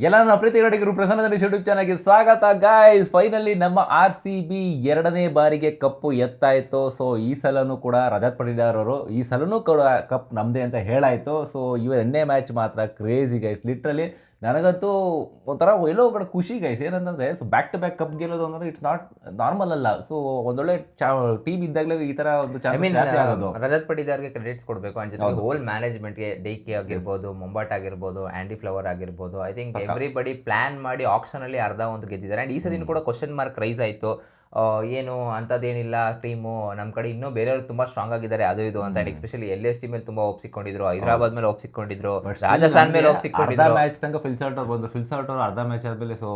ಎಲ್ಲ ನನ್ನ ಪ್ರೀತಿ ನೋಡಿಗರು ಪ್ರಸನ್ನದಲ್ಲಿ ಯೂಟ್ಯೂಬ್ ಚಾನಲ್ಗೆ ಸ್ವಾಗತ ಗಾಯ್ಸ್. ಫೈನಲಿ ನಮ್ಮ RCB ಎರಡನೇ ಬಾರಿಗೆ ಕಪ್ಪು ಎತ್ತಾಯಿತು. ಸೊ ಈ ಸಲನೂ ಕೂಡ ರಜತ್ ಪಟಿದಾರ್ ಅವರು ಈ ಸಲನೂ ಕೂಡ ಕಪ್ ನಮ್ಮದೇ ಅಂತ ಹೇಳಾಯಿತು. ಸೊ ಎರಡನೇ ಮ್ಯಾಚ್ ಮಾತ್ರ ಕ್ರೇಜಿ ಗೈಸ್. ಲಿಟ್ರಲಿ ನನಗಂತೂ ಒಂಥರ ಎಲ್ಲೋ ಕಡೆ ಖುಷಿ ಗೈಸ್. ಏನಂತಂದರೆ so back to back cup ಗೆಲ್ಲೋದು ಅಂದರೆ ಇಟ್ಸ್ ನಾಟ್ ನಾರ್ಮಲ್ ಅಲ್ಲ. ಸೊ ಒಂದೊಳ್ಳೆ ಟೀಮ್ ಇದ್ದಾಗಲೇ ಈ ಥರ ಒಂದು ಆಗೋದು. ರಜತ್ ಪಟಿದಾರ್ಗೆ ಕ್ರೆಡಿಟ್ಸ್ ಕೊಡಬೇಕು. ಅಂಡ್ ಜೊತೆಗೆ ಹೋಲ್ ಮ್ಯಾನೇಜ್ಮೆಂಟ್ಗೆ ಡೈಕಿ ಆಗಿರ್ಬೋದು, ಮೊಂಬಾಟ್ ಆಗಿರ್ಬೋದು, ಆ್ಯಂಡಿ ಫ್ಲವರ್ ಆಗಿರ್ಬೋದು, ಐ ಥಿಂಕ್ ಎವ್ರಿಬಡಿ ಪ್ಲಾನ್ ಮಾಡಿ ಆಕ್ಷನಲ್ಲಿ ಅರ್ಧ ಒಂದು ಗೆದ್ದಿದ್ದಾರೆ. ಆ್ಯಂಡ್ ಈ ಸದಿನ ಕೂಡ ಕ್ವಶನ್ ಮಾರ್ಕ್ ರೈಸ್ ಆಯಿತು. ಏನು ಅಂಥದ್ದೇನಿಲ್ಲ, ಟೀಮು ನಮ್ಮ ಕಡೆ ಇನ್ನೂ ಬೇರೆಯವರು ತುಂಬ ಸ್ಟ್ರಾಂಗ್ ಆಗಿದ್ದಾರೆ ಅದು ಇದು ಅಂತ. ಎಸ್ಪೆಷಲಿ LST ಮೇಲೆ ತುಂಬ ಹೋಪ್ ಸಿಕ್ಕೊಂಡಿದ್ರು, ಹೈದರಾಬಾದ್ ಮೇಲೆ ಹೋಪ್ ಸಿಕ್ಕೊಂಡಿದ್ರು, ರಾಜಸ್ಥಾನ್ ಮೇಲೆ ಹೋಪ್ ಸಿಕ್ಕೊಂಡಿದ್ರು. ಮ್ಯಾಚ್ ತನಕ ಫಿಲ್ಸೌಟ್ ಅವ್ರು ಬಂದ್ರು. ಫಿಲ್ಸೌಟ್ ಅವರು ಅರ್ಧ ಮ್ಯಾಚ್ ಆದ್ಮೇಲೆ ಸೊ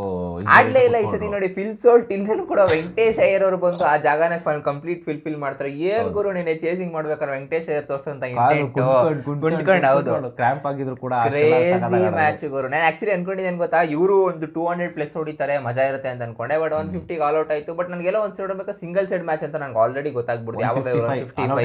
ಆಡ್ಲೇ ಇಲ್ಲ ಈ ಸತಿ ನೋಡಿ. ಫಿಲ್ಸೌಟ್ ಇಲ್ಲೇನು ಕೂಡ ವೆಂಕಟೇಶ್ ಅಯ್ಯರ್ ಅವರು ಬಂದು ಆ ಜಾಗನ ಕಂಪ್ಲೀಟ್ ಫಿಲ್ ಮಾಡ್ತಾರೆ. ಏನ್ ಗುರು ನೀನೆ ಚೇಸಿಂಗ್ ಮಾಡ್ಬೇಕಾದ್ರೆ ವೆಂಕಟೇಶ್ ಅಯ್ಯರ್ ತೋರ್ಸಂತ ಗುಂಡ್ಕೊಂಡು ಹೌದು ಕ್ರ್ಯಾಂಪ್ ಆಗಿದ್ರು ಕೂಡ ಕ್ರೇಜಿ ಮ್ಯಾಚ್ ಗುರು. ನಾನು ಆಕ್ಚುಲಿ ಅನ್ಕೊಂಡಿದ್ದೇನೆ ಗೊತ್ತಾ, ಇವರು ಒಂದು 200+ ಹೊಡಿತಾರೆ, ಮಜಾ ಇರುತ್ತೆ ಅಂತ ಅನ್ಕೊಂಡೆ. ಬಟ್ 150 ಆಲ್ ಔಟ್ ಆಯ್ತು. ಬಟ್ ನನಗೆಲ್ಲ ಒಂದು ಸೈಡ್ ಸಿಂಗಲ್ ಸೈಡ್ ಮ್ಯಾಚ್ ಅಂತ ನನಗೆ ಆಲ್ರೆಡಿ ಗೊತ್ತಾಗ್ಬಿಡ್ತು. ಯಾವಾಗ 55 ಇನ್ನು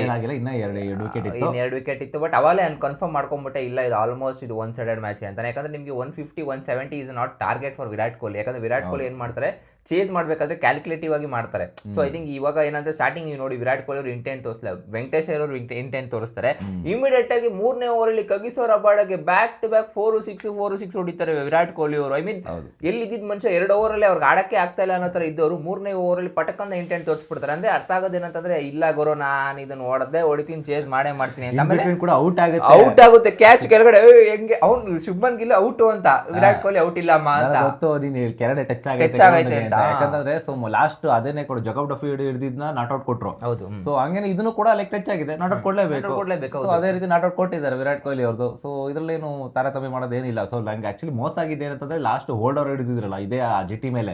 2 ವಿಕೆಟ್ ಇತ್ತು. ಬಟ್ ಅವಾಗಲೇ ನಾನು ಕನ್ಫರ್ಮ್ ಮಾಡ್ಕೊಂಡ್ಬಿಟ್ಟೆ, ಇಲ್ಲ ಇದು ಆಲ್ಮೋಸ್ಟ್ ಇದು ಒನ್ ಸೈಡೆಡ್ ಮ್ಯಾಚ್ ಅಂತ. ಯಾಕಂದ್ರೆ ನಿಮಗೆ 150 170 is not target for Virat Kohli. ಯಾಕಂದ್ರೆ ವಿರಾಟ್ ಕೊಹ್ಲಿ ಏನ್ ಮಾಡ್ತಾರೆ, ಚೇಸ್ ಮಾಡಬೇಕಾದ್ರೆ ಕ್ಯಾಲ್ಕುಲೇಟಿವ್ ಆಗಿ ಮಾಡ್ತಾರೆ. ಸೊ ಐ ಥಿಂಕ್ ಇವಾಗ ಏನಂದ್ರೆ ಸ್ಟಾರ್ಟಿಂಗ್ ನೀವು ನೋಡಿ ವಿರಾಟ್ ಕೊಹ್ಲಿ ಅವರು ಇಂಟೆಂಟ್ ತೋರಿಸಲ್ಲ, ವೆಂಕಟೇಶ್ ಅವರು ಇಂಟೆಂಟ್ ತೋರಿಸ್ತಾರೆ. ಇಮಿಡಿಯೇಟ್ ಆಗಿ 3ನೇ ಓವರಲ್ಲಿ ಕಗಿಸೋರ ಬಾಡಗೆ ಬ್ಯಾಕ್ ಟು ಬ್ಯಾಕ್ 4-6 ಹೊಡಿತಾರೆ ವಿರಾಟ್ ಕೊಹ್ಲಿ ಅವರು. ಐ ಮೀನ್ ಎಲ್ಲಿದ್ದ ಮನುಷ್ಯ 2 ಓವರಲ್ಲಿ ಅವ್ರಿಗೆ ಆಡಕ್ಕೆ ಆಗ್ತಾ ಇಲ್ಲ ಅನ್ನೋ ತರ ಇದ್ದವರು 3ನೇ ಓವರಲ್ಲಿ ಪಟಕಂದ ಇಂಟೆಂಟ್ ತೋರಿಸ್ಬಿಡ್ತಾರೆ. ಅಂದ್ರೆ ಅರ್ಥ ಆಗೋದೇನಂತಂದ್ರೆ, ಇಲ್ಲ ಗುರು ನಾನು ಇದನ್ನ ಹೊಡಿತೀನಿ, ಚೇಸ್ ಮಾಡೇ ಮಾಡ್ತೀನಿ ಅಂತ. ಆಮೇಲೆ ಕೂಡ ಔಟ್ ಆಗುತ್ತೆ, ಕ್ಯಾಚ್ ಕೆಳಗಡೆ ಹೆಂಗೆ ಅವ್ನು ಶುಭ್ಮನ್ ಗಿಲ್ ಔಟ್ ಅಂತ, ವಿರಾಟ್ ಕೊಹ್ಲಿ ಔಟ್ ಇಲ್ಲ ಅಮ್ಮ ಅಂತ. ಕೆಳಗಡೆ ಟಚ್ ಆಗೈತೆ ಅಂತ. ಯಾಕಂದ್ರೆ ಸೊ ಲಾಸ್ಟ್ ಅದೇನೆ ಕೊಡು ಜಕಬ್ ಡಫಿ ಹಿಡಿದಿದ್ನ ನಾಟ್ ಔಟ್ ಕೊಟ್ರು. ಹೌದು. ಸೊ ಹಂಗೇನೆ ಇದನ್ನು ಕೂಡ ಲೈಕ್ ಟಚ್ ಆಗಿದೆ, ನಾಟ್ ಔಟ್ ಕೊಡ್ಲೇಬೇಕು. ಸೊ ಅದೇ ರೀತಿ ನಾಟ್ ಔಟ್ ಕೊಟ್ಟಿದ್ದಾರೆ ವಿರಾಟ್ ಕೊಹ್ಲಿ ಅವ್ರದ್ದು. ಸೊ ಇದ್ರಲ್ಲೇನು ತಾರತಮ್ಯ ಮಾಡೋದೇನಿಲ್ಲ. ಸೊ ನಂಗೆ ಆಕ್ಚುಲಿ ಮೋಸ ಆಗಿದೆ ಏನಂತಂದ್ರೆ, ಲಾಸ್ಟ್ ಹೋಲ್ಡರ್ ಹಿಡಿದಿದ್ರಲ್ಲ ಇದೇ GT ಮೇಲೆ,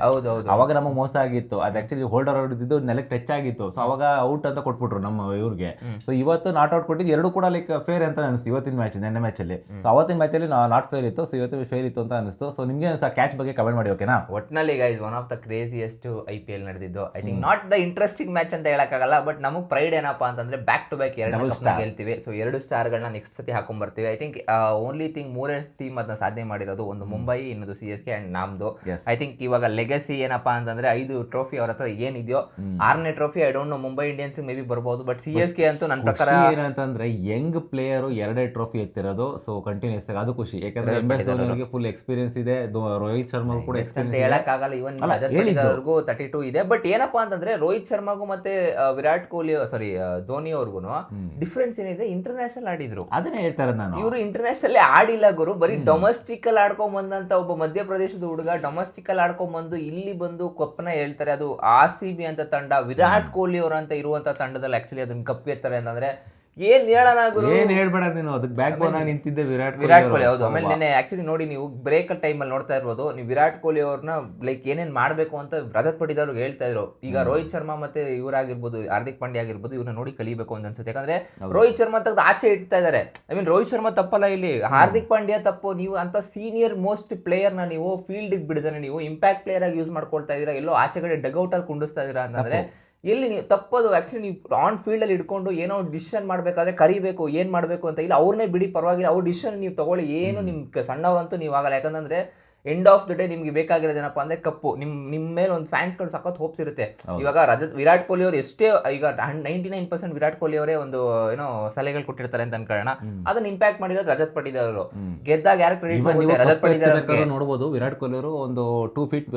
ಅವಾಗ ನಮಗೆ ಮೋಸ ಆಗಿತ್ತು. ಅದು ಆಕ್ಚುಲಿ ಹೋಲ್ಡರ್ ಹಿಡಿದಿದ್ದು ನೆಲಕ್ಕೆ ಟಚ್ ಆಗಿತ್ತು. ಸೊ ಅವಾಗ ಔಟ್ ಅಂತ ಕೊಟ್ಬಿಟ್ರು ನಮ್ಮ ಇವ್ರಿಗೆ. ಸೊ ಇವತ್ತು ನಾಟ್ ಔಟ್ ಕೊಟ್ಟಿದ್ದು ಎರಡು ಕೂಡ ಲೈಕ್ ಫೇರ್ ಅಂತ ಅನಿಸ್ತು ಇವತ್ತಿನ ಮ್ಯಾಚ್, ನೆನ್ನೆ ಮ್ಯಾಚ್ ಅಲ್ಲಿ. ಸೊ ಅವತ್ತಿನ ಮ್ಯಾಚ್ ಅಲ್ಲಿ ನಾಟ್ ಫೇರ್ ಇತ್ತು, ಸೊ ಇವತ್ತು ಫೇರ್ ಇತ್ತು ಅಂತ ಅನಿಸ್ತು. ಸೊ ನಿಮ್ಗೆ ಕ್ಯಾಚ್ ಬಗ್ಗೆ ಕಮೆಂಟ್ ಮಾಡಿ, ಓಕೆನಾ? ಒಟ್ನಲ್ಲಿ guys one of the craziest IPL ನಡೆದಿದ್ದು. I think not the interesting match ಅಂತ ಹೇಳಕ್ಕಾಗಲ್ಲ. ಬಟ್ ನಮಗೆ ಪ್ರೈಡ್ ಏನಪ್ಪಾ ಅಂತಂದ್ರೆ ಬ್ಯಾಕ್ ಟು ಬ್ಯಾಕ್ 2 ಗೆಲ್ತೀವಿ. ಸೊ 2 ಸ್ಟಾರ್ಗಳನ್ನ ನೆಕ್ಸ್ಟ್ ಸತಿ ಹಾಕೊಂಡ್ ಬರ್ತೀವಿ. I think only thing 3 team ಅದನ್ನ ಸಾಧನೆ ಮಾಡಿರೋದು, ಒಂದು ಮುಂಬೈ, ಇನ್ನೊಂದು CSK ಅಂಡ್ ನಮ್ದು. ಐ ಥಿಂಕ್ ಇವಾಗ ಲೆಗಸಿ ಏನಪ್ಪಾ ಅಂತಂದ್ರೆ 5 ಟ್ರೋಫಿ ಅವ್ರ ಹತ್ರ ಏನಿದೆಯೋ, 6ನೇ trophy I don't know Mumbai Indians maybe ಬರ್ಬೋದು. ಬಟ್ CSK ಅಂತೂ ನನ್ನ ಪ್ರಕಾರ ಏನಂತಂದ್ರೆ ಯಂಗ್ ಪ್ಲೇಯರ್ 2 ಟ್ರೋಫಿ ಎತ್ತಿರೋದು. ಸೊ ಕಂಟಿನ್ಯೂಸ್ ಆಗಿ ಅದು ಖುಷಿ. ಯಾಕಂದ್ರೆ MS ಧೋನಿ ಫುಲ್ ಎಕ್ಸ್ಪೀರಿಯನ್ಸ್ ಇದೆ, ರೋಹಿತ್ ಶರ್ಮಾ ಕೂಡ ಎಕ್ಸ್ಪೀರಿಯನ್ಸ್ ಹೇಳಕ್ಕಾಗಲ್ಲ. ಇವನ್ ರಜತ್ ಪಟಿದಾರ್ಗೂ 32 ಇದೆ. ಬಟ್ ಏನಪ್ಪಾ ಅಂತಂದ್ರೆ ರೋಹಿತ್ ಶರ್ಮಾಗೂ ಮತ್ತೆ ವಿರಾಟ್ ಕೊಹ್ಲಿ ಧೋನಿ ಅವ್ರಿಗೂ ಡಿಫ್ರೆನ್ಸ್ ಏನಿದೆ, ಇಂಟರ್ನ್ಯಾಷನಲ್ ಆಡಿದ್ರು. ಅದನ್ನೇ ಹೇಳ್ತಾರೆ ನಾನು. ಇವರು ಇಂಟರ್ನ್ಯಾಷನಲ್ ಆಡಿಲ್ಲ ಗುರು, ಬರೀ ಡೊಮೆಸ್ಟಿಕ್ ಅಲ್ಲಿ ಆಡ್ಕೊಂಡ್ ಬಂದಂತ ಒಬ್ಬ ಮಧ್ಯಪ್ರದೇಶದ ಹುಡುಗ ಡೊಮೆಸ್ಟಿಕ್ ಅಲ್ಲಿ ಆಡ್ಕೊಂಡ್ ಬಂದು ಇಲ್ಲಿ ಬಂದು ಕಪ್ನ ಹೇಳ್ತಾರೆ. ಅದು RCB ಅಂತ ತಂಡ, ವಿರಾಟ್ ಕೊಹ್ಲಿ ಅವರು ಅಂತ ಇರುವಂತ ತಂಡದಲ್ಲಿ ಆಕ್ಚುಲಿ ಅದನ್ನ ಕಪ್ ಎತ್ತಾರೆ ಅಂತಂದ್ರೆ ಏನ್ ಹೇಳೋಣ ಗುರು? ಏನ್ ಹೇಳ್ಬೇಡ ನೀನು, ಅದಕ್ಕೆ ಬ್ಯಾಕ್ ಬೋನ್ ಆಗಿ ನಿಂತಿದ್ದೆ ವಿರಾಟ್ ಕೊಹ್ಲಿ. ಹೌದು. ಆಮೇಲೆ ನೆನ್ನೆ ಆಕ್ಚುಲಿ ನೋಡಿ, ನೀವು ಬ್ರೇಕ್ ಟೈಮ್ ಅಲ್ಲಿ ನೋಡ್ತಾ ಇರ್ಬೋದು, ನೀವು ವಿರಾಟ್ ಕೊಹ್ಲಿ ಅವ್ರನ್ನ ಲೈಕ್ ಏನೇನ್ ಮಾಡ್ಬೇಕು ಅಂತ ರಜತ್ ಪಟಿದಾರ್ ಹೇಳ್ತಾ ಇದ್ರು. ಈಗ ರೋಹಿತ್ ಶರ್ಮಾ ಮತ್ತೆ ಇವರಾಗಿರ್ಬೋದು, ಹಾರ್ದಿಕ್ ಪಾಂಡ್ಯ ಆಗಿರ್ಬೋದು, ಇವ್ರನ್ನ ನೋಡಿ ಕಲಿಬೇಕು ಅಂತ ಅನ್ಸುತ್ತೆ. ಯಾಕಂದ್ರೆ ರೋಹಿತ್ ಶರ್ಮಾ ತೆಗೆದು ಆಚೆ ಇಡ್ತಾ ಇದಾರೆ. ಐ ಮೀನ್ ರೋಹಿತ್ ಶರ್ಮಾ ತಪ್ಪಲ್ಲ ಇಲ್ಲಿ, ಹಾರ್ದಿಕ್ ಪಾಂಡ್ಯ ತಪ್ಪು. ನೀವು ಅಂತ ಸೀನಿಯರ್ ಮೋಸ್ಟ್ ಪ್ಲೇಯರ್ ನ ನೀವು ಫೀಲ್ಡ್ ಬಿಡದಾನೆ ನೀವು ಇಂಪ್ಯಾಕ್ಟ್ ಪ್ಲೇಯರ್ ಆಗಿ ಯೂಸ್ ಮಾಡ್ಕೊಳ್ತಾ ಇದೀರಾ, ಎಲ್ಲೋ ಆಚೆ ಕಡೆ ಡಗ್ಔಟ್ ಅಲ್ಲಿ ಕುಂಡಿಸ್ತಾ ಇದೀರಾ ಅಂತಂದ್ರೆ ಎಲ್ಲಿ ನೀವು ತಪ್ಪದು. ಆಕ್ಚುಲಿ ನೀವು ಆನ್ ಫೀಲ್ಡ್ ಅಲ್ಲಿ ಇಟ್ಕೊಂಡು ಏನೋ ಡಿಸಿಷನ್ ಮಾಡ್ಬೇಕಾದ್ರೆ ಕರಿಬೇಕು, ಏನ್ ಮಾಡ್ಬೇಕು ಅಂತ ಇಲ್ಲ, ಅವ್ರನ್ನೇ ಬಿಡಿ ಪರವಾಗಿಲ್ಲ, ಅವ್ರ ಡಿಸಿಷನ್ ನೀವು ತಗೊಳ್ಳಿ, ಏನು ನಿಮ್ಗೆ ಸಣ್ಣವಂತೂ ನೀವು ಆಗಲ್ಲ. ಯಾಕಂದ್ರೆ ಎಂಡ್ ಆಫ್ ದ ಡೇ ನಿಮ್ಗೆ ಬೇಕಾಗಿರೋದೇನಪ್ಪ ಅಂದ್ರೆ ಕಪ್ಪು. ನಿಮ್ಮ ಮೇಲೆ ಒಂದು ಫ್ಯಾನ್ಸ್ಗಳು ಸಖತ್ ಹೋಪ್ಸ್ ಇರುತ್ತೆ. ಇವಾಗ ವಿರಾಟ್ ಕೊಹ್ಲಿ ಅವರು ಎಷ್ಟೇ ಈಗ 99% ವಿರಾಟ್ ಕೊಹ್ಲಿ ಅವರೇ ಒಂದು ಏನೋ ಸಲಹೆಗಳು ಕೊಟ್ಟಿರ್ತಾರೆ ಅಂತ ಅನ್ಕೊಳ್ಳೋಣ, ಅದನ್ನ ಇಂಪ್ಯಾಕ್ಟ್ ಮಾಡಿರೋದು ರಜತ್ ಪಟಿದಾರ್ ಅವರು. ಗೆದ್ದಾಗ ಯಾರು ಕ್ರೆಡಿಟ್ ರಜತ್ ಪಟಿದಾರ್ ನೋಡಬಹುದು. ವಿರಾಟ್ ಕೊಹ್ಲಿ ಅವರು ಒಂದು 2 ಫೀಟ್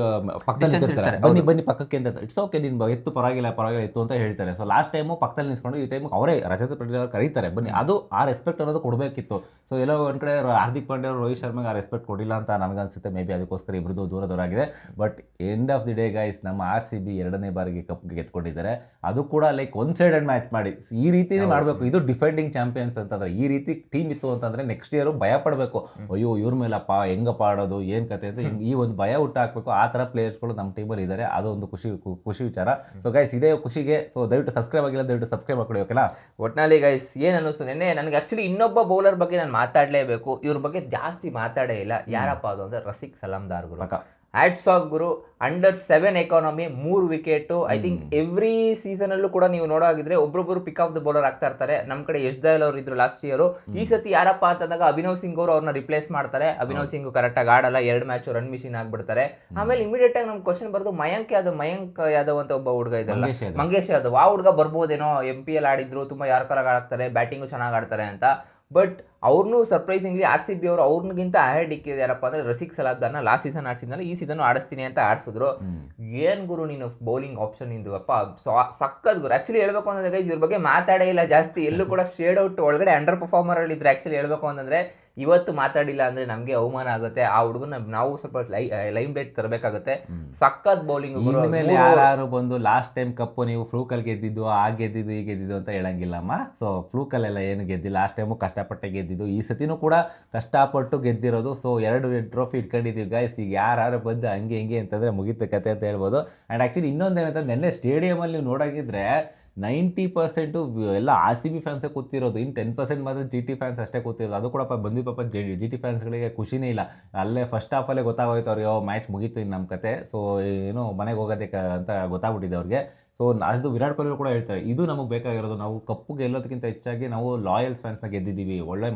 ಪಕ್ಕದಲ್ಲಿ ಬನ್ನಿ ಪಕ್ಕಕ್ಕೆ ಅಂತ, ಇಟ್ಸ್ ಓಕೆ ನಿನ್ ಎತ್ತು ಪರವಾಗಿಲ್ಲ ಎತ್ತು ಅಂತ ಹೇಳ್ತಾರೆ. ಸೊ ಲಾಸ್ಟ್ ಟೈಮು ಪಕ್ಕದಲ್ಲಿ ನಿಲ್ಸ್ಕೊಂಡು ಈ ಟೈಮ್ ಅವರೇ ರಜತ್ ಪಟಿದಾರ್ ಕರೀತಾರೆ ಬನ್ನಿ. ಅದು ಆ ರೆಸ್ಪೆಕ್ಟ್ ಅನ್ನೋದು ಕೊಡಬೇಕಿತ್ತು. ಸೊ ಎಲ್ಲೋ ಒಂದ್ ಕಡೆ ಹಾರ್ದಿಕ್ ಪಾಂಡ್ಯ ಅವರು ರೋಹಿತ್ ಶರ್ಮಾಗೆ ಆ ರೆಸ್ಪೆಕ್ಟ್ ಕೊಡಿಲ್ಲ ಅಂತ ನನಗನ್ಸುತ್ತೆ. ಮೇ ಬಿ ಅದಕ್ಕೋಸ್ಕರ ಇಬ್ಬರದು ದೂರದವರಾಗಿದೆ. But end of the day guys, ನಮ್ಮ RCB 2ನೇ ಬಾರಿಗೆ ಕಪ್ ಗೆದ್ಕೊಂಡಿದ್ದಾರೆ. ಅದು ಕೂಡ ಲೈಕ್ ಒನ್ ಸೈಡೆಡ್ ಮ್ಯಾಚ್ ಮಾಡಿ. ಈ ರೀತಿನೇ ಮಾಡಬೇಕು. ಇದು ಡಿಫೆಂಡಿಂಗ್ ಚಾಂಪಿಯನ್ಸ್ ಅಂತಂದ್ರೆ ಈ ರೀತಿ ಟೀಮ್ ಇತ್ತು ಅಂತಂದ್ರೆ ನೆಕ್ಸ್ಟ್ ಇಯರ್ ಭಯ ಪಡಬೇಕು. ಅಯ್ಯೋ ಇವ್ರ ಮೇಲಪ್ಪ ಹೆಂಗಪ್ಪ ಆಡೋದು, ಏನ್ ಕತೆ ಅಂತ ಈ ಒಂದು ಭಯ ಹುಟ್ಟಾಕ್ಬೇಕು. ಆ ತರ ಪ್ಲೇಯರ್ಸ್ಗಳು ನಮ್ಮ ಟೀಮಲ್ಲಿ ಇದ್ದಾರೆ. ಅದೊಂದು ಖುಷಿ ವಿಚಾರ. ಸೊ ಗೈಸ್, ಇದೇ ಖುಷಿಗೆ ಸೊ ದಯವಿಟ್ಟು ಸಬ್ಸ್ಕ್ರೈಬ್ ಆಗಿಲ್ಲ, ದಯವಿಟ್ಟು ಸಬ್ಸ್ಕ್ರೈಬ್ ಮಾಡ್ಕೊಳ್ಳಿ, ಓಕೆನಾ? ಒಟ್ನಲ್ಲಿ ಗೈಸ್ ಏನ್ ಅನ್ನಿಸ್ತು ನೆನ್ನೆ ನನಗೆ, ಆಕ್ಚುಲಿ ಇನ್ನೊಬ್ಬ ಬೌಲರ್ ಬಗ್ಗೆ ನಾನು ಮಾತಾಡಲೇಬೇಕು. ಇವ್ರ ಬಗ್ಗೆ ಜಾಸ್ತಿ ಮಾತಾಡೇ ಇಲ್ಲ. ಯಾರಪ್ಪ ಅದು ಅಂದ್ರೆ ರಸಿಕ್ ರಸಿಕ್ ಸಲಾಮ್ದಾರ್ ಗುರು. ಪಕ್ಕ. Hats off Guru. ಅಂಡರ್-7 economy 3 wicket. I think every season ಅಲ್ಲೂ ಕೂಡ ನೀವು ನೋಡೋಗಿದ್ರೆ ಒಬ್ಬೊಬ್ರು ಪಿಕ್ ಆಫ್ ದ ಬೌಲರ್ ಆಗ್ತಾ ಇರ್ತಾರೆ. ನಮ್ ಕಡೆ ಯಶ್ ದಯಾಲ್ ಅವರು ಇದ್ರು ಲಾಸ್ಟ್ ಇಯರ್. ಈ ಸತಿ ಯಾರಪ್ಪ ಅಂತಂದಾಗ ಅಭಿನವ್ ಸಿಂಗ್ ಅವರು ಅವ್ರನ್ನ ರಿಪ್ಲೇಸ್ ಮಾಡ್ತಾರೆ. ಅಭಿನವ್ ಸಿಂಗ್ ಕರೆಕ್ಟ್ ಆಗಿ ಆಡಲ್ಲ, 2 ಮ್ಯಾಚ್ ರನ್ ಮಿಷಿನ್ ಆಗ್ಬಿಡ್ತಾರೆ. ಆಮೇಲೆ ಇಮಿಡಿಯೇಟ್ ಆಗಿ ನಮ್ ಕ್ವಶನ್ ಬರೋದು ಮಯಾಂಕ್ ಯಾದವ್ ಅಂತ ಒಬ್ಬ ಹುಡುಗ ಇದಲ್ಲ, ಮಂಗೇಶ್ ಯಾದವ್. ಆ ಹುಡುಗ ಬರ್ಬೋದೇನೋ, MPL ಆಡಿದ್ರು, ತುಂಬಾ ಯಾರ್ಕರಾಗಿ ಆಡ್ತಾರೆ, ಬ್ಯಾಟಿಂಗು ಚೆನ್ನಾಗಿ ಆಡ್ತಾರೆ ಅಂತ. ಬಟ್ ಅವ್ರನ್ನೂ ಸರ್ಪ್ರೈಸಿಂಗ್ಲಿ RCB ಅವರು ಅವ್ರಿಗಿಂತ ಅಹೆಡ್ ಇಕ್ಕಿದೆ ಯಾರಪ್ಪ ಅಂದ್ರೆ ರಸಿಕ್ ಸಲಾಮ್ದಾರ್ನ. ಲಾಸ್ಟ್ ಸೀಸನ್ ಆಡ್ಸಿದ್ನಲ್ಲ, ಈ ಸೀಸನ್ ಆಡಿಸ್ತೀನಿ ಅಂತ ಆಡ್ಸಿದ್ರು. ಏನ್ ಗುರು ನೀನು ಬೌಲಿಂಗ್ ಆಪ್ಷನ್ ಇಂದು ಅಪ್ಪ, ಸಕ್ಕತ್ ಗುರು. ಆಕ್ಚುಲಿ ಹೇಳ್ಬೇಕು ಅಂತಂದ್ರೆ ಗೈಸ್ ಇದ್ರ ಬಗ್ಗೆ ಮಾತಾಡೇ ಇಲ್ಲ ಜಾಸ್ತಿ, ಎಲ್ಲೂ ಕೂಡ ಶೇಡ್ ಔಟ್ ಒಳಗಡೆ ಅಂಡರ್ ಪರ್ಫಾರ್ಮರ್ ಅಲ್ಲಿ ಇದ್ರೆ. ಆಕ್ಚುಲಿ ಹೇಳ್ಬೇಕು ಅಂತಂದ್ರೆ ಇವತ್ತು ಮಾತಾಡಿಲ್ಲ ಅಂದ್ರೆ ನಮ್ಗೆ ಅವಮಾನ ಆಗುತ್ತೆ. ಆ ಹುಡುಗನ ನಾವು ಸ್ವಲ್ಪ ಲೈಮ್ ಲೈಟ್ ತರಬೇಕಾಗುತ್ತೆ. ಸಕ್ಕತ್ ಬೌಲಿಂಗ್. ಮೇಲೆ ಯಾರು ಬಂದು ಲಾಸ್ಟ್ ಟೈಮ್ ಕಪ್ಪು ನೀವು ಫ್ಲೂಕಲ್ಲಿ ಗೆದ್ದಿದ್ದು, ಆ ಗೆದ್ದಿದ್ದು, ಈ ಗೆದ್ದಿದ್ದು ಅಂತ ಹೇಳಂಗಿಲ್ಲಮ್ಮ. ಸೊ ಫ್ಲೂಕಲ್ಲೆಲ್ಲ ಏನು ಗೆದ್ದಿ, ಲಾಸ್ಟ್ ಟೈಮು ಕಷ್ಟಪಟ್ಟೆ ಗೆದ್ದಿದ್ದು, ಈ ಸತಿನೂ ಕೂಡ ಕಷ್ಟಪಟ್ಟು ಗೆದ್ದಿರೋದು. ಸೊ 2 ಟ್ರೋಫಿ ಇಟ್ಕೊಂಡಿದ್ದೀವಿ ಗೈಸ್. ಈಗ ಯಾರು ಬಂದು ಹಂಗೆ ಹಿಂಗೆ ಅಂತಂದರೆ ಮುಗಿತು ಕತೆ ಅಂತ ಹೇಳ್ಬೋದು. ಆ್ಯಂಡ್ ಆ್ಯಕ್ಚುಲಿ ಇನ್ನೊಂದೇನಂತಂದ್ರೆ ನೆನ್ನೆ ಸ್ಟೇಡಿಯಮಲ್ಲಿ ನೀವು ನೋಡೋಗಿದ್ರೆ 90% ಎಲ್ಲ RCB ಫ್ಯಾನ್ಸೇ ಕೂತಿರೋದು. ಇನ್ನು 10% ಮಾತ್ರ GT ಫ್ಯಾನ್ಸ್ ಅಷ್ಟೇ ಕೂತಿರೋದು. ಅದು ಕೂಡ ಪಾಪ GT ಫ್ಯಾನ್ಸ್ಗಳಿಗೆ ಖುಷಿನೇ ಇಲ್ಲ. ಅಲ್ಲೇ ಫಸ್ಟ್ ಹಾಫಲ್ಲೇ ಗೊತ್ತಾಗೋಯ್ತು ಅವ್ರಿಗೆ, ಮ್ಯಾಚ್ ಮುಗೀತು ಇನ್ನು ನಮ್ಮ ಕತೆ. ಸೊ ಏನು ಮನೆಗೆ ಹೋಗೋದಕ್ಕೆ ಅಂತ ಗೊತ್ತಾಗ್ಬಿಟ್ಟಿದೆ ಅವ್ರಿಗೆ. ಸೊ ಅದು ವಿರಾಟ್ ಕೊಹ್ಲಿ ಕೂಡ ಹೇಳ್ತಾರೆ, ಇದು ನಮಗೆ ಬೇಕಾಗಿರೋದು. ನಾವು ಕಪ್ಪು ಗೆಲ್ಲೋದಕ್ಕಿಂತ ಹೆಚ್ಚಾಗಿ ನಾವು ಲಾಯಲ್ಸ್ ಫ್ಯಾನ್ಸ್ನ ಗೆದ್ದಿದ್ದೀವಿ, ಒಳ್ಳೆ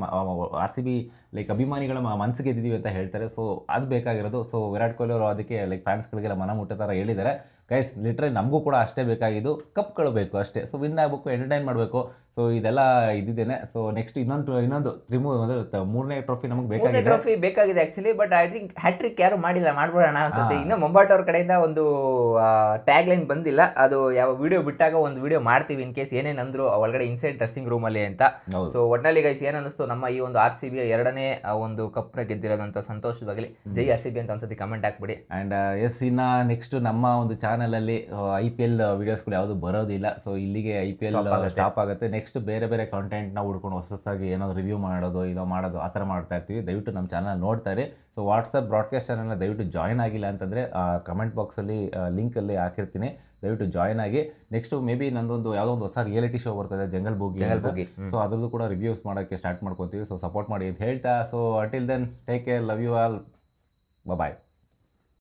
RCB ಲೈಕ್ ಅಭಿಮಾನಿಗಳ ಮನಸ್ಸು ಗೆದ್ದಿದ್ದೀವಿ ಅಂತ ಹೇಳ್ತಾರೆ. ಸೊ ಅದು ಬೇಕಾಗಿರೋದು. ಸೊ ವಿರಾಟ್ ಕೊಹ್ಲಿ ಅವರು ಅದಕ್ಕೆ ಲೈಕ್ ಫ್ಯಾನ್ಸ್ಗಳಿಗೆಲ್ಲ ಮನ ಮುಟ್ಟೋ ಥರ ಹೇಳಿದ್ದಾರೆ. ಗೈಸ್ ಲಿಟ್ರಲಿ ನಮಗೂ ಕೂಡ ಅಷ್ಟೇ ಬೇಕಾಗಿದ್ದು, ಕಪ್ಗಳು ಬೇಕು ಅಷ್ಟೇ. ಸೊ ವಿನ್ ಆಗಬೇಕು, ಎಂಟರ್ಟೈನ್ ಮಾಡಬೇಕು. ಸೊ ಇದೆಲ್ಲ ಇದ್ದಿದ್ದೇನೆ. ಸೊ ನೆಕ್ಸ್ಟ್ ಇನ್ನೊಂದು 3ನೇ ಟ್ರೋಫಿ ನಮಗೆ ಬೇಕಾಗಿದೆ. ಟ್ರೋಫಿ ಬೇಕಾಗಿದೆ actually. But I think hattrick ಯಾರು ಮಾಡಿಲ್ಲ, ಮಾಡ್ಬೋಣ ಅನ್ಸುತ್ತೆ. ಇನ್ನು ಮೊಂಬಾಟ್ ಅವ್ರ ಕಡೆಯಿಂದ ಒಂದು ಟ್ಯಾಗ್ ಲೈನ್ ಬಂದಿಲ್ಲ. ಅದು ಯಾವ ವಿಡಿಯೋ ಬಿಟ್ಟಾಗ ಒಂದು ವಿಡಿಯೋ ಮಾಡ್ತೀವಿ, ಇನ್ ಕೇಸ್ ಏನೇನಂದ್ರು ಒಳಗಡೆ ಇನ್ಸೈಡ್ ಡ್ರೆಸ್ಸಿಂಗ್ ರೂಮ್ ಅಲ್ಲಿ ಅಂತ. ಸೊ ಒಟ್ನಲ್ಲಿ ಗೈಸ್ ಏನನ್ನಿಸ್ತು ನಮ್ಮ ಈ ಒಂದು RCB 2ನೇ ಒಂದು ಕಪ್ನ ಗೆದ್ದಿರೋದಂತ ಸಂತೋಷವಾಗಲಿ. ಜೈ RCB ಅಂತ ಒಂದ್ಸತಿ ಕಮೆಂಟ್ ಹಾಕ್ಬಿಡಿ. ಆ್ಯಂಡ್ ಎಸ್, ಇನ್ನು ನೆಕ್ಸ್ಟ್ ನಮ್ಮ ಒಂದು ಚಾನಲಲ್ಲಿ IPL ವಿಡಿಯೋಸ್ಗಳು ಯಾವುದು ಬರೋದಿಲ್ಲ. ಸೊ ಇಲ್ಲಿಗೆ IPL ಸ್ಟಾಪ್ ಆಗುತ್ತೆ. ನೆಕ್ಸ್ಟ್ ಬೇರೆ ಬೇರೆ ಕಾಂಟೆಂಟ್ನ ಹುಡ್ಕೊಂಡು ಹೊಸದಾಗಿ ಏನಾದ್ರು ರಿವ್ಯೂ ಮಾಡೋದು ಮಾಡೋದು ಆ ಥರ ಮಾಡ್ತಾ ಇರ್ತೀವಿ. ದಯವಿಟ್ಟು ನಮ್ಮ ಚಾನಲ್ ನೋಡ್ತಾ ಇರಿ. ಸೊ ವಾಟ್ಸಪ್ ಬ್ರಾಡ್ಕಾಸ್ಟ್ ಚಾನಲ್ನ ದಯವಿಟ್ಟು ಜಾಯ್ನ್ ಆಗಿಲ್ಲ ಅಂತಂದರೆ ಕಮೆಂಟ್ ಬಾಕ್ಸಲ್ಲಿ ಲಿಂಕಲ್ಲಿ ಹಾಕಿರ್ತೀನಿ, ದಯವಿಟ್ಟು ಜಾಯ್ನ್ ಆಗಿ. ನೆಕ್ಸ್ಟ್ ಮೇ ಬಿ ನಂದೊಂದು ಯಾವುದೋ ಒಂದು ಹೊಸ ರಿಯಾಲಿಟಿ ಶೋ ಬರ್ತದೆ, ಜಂಗಲ್ ಬೂಗಿ. ಸೊ ಅದ್ರದ್ದು ಕೂಡ ರಿವ್ಯೂಸ್ ಮಾಡೋಕ್ಕೆ ಸ್ಟಾರ್ಟ್ ಮಾಡ್ಕೊತೀವಿ. ಸೊ ಸಪೋರ್ಟ್ ಮಾಡಿ ಅಂತ ಹೇಳ್ತಾ, so until then take care, love you all, bye.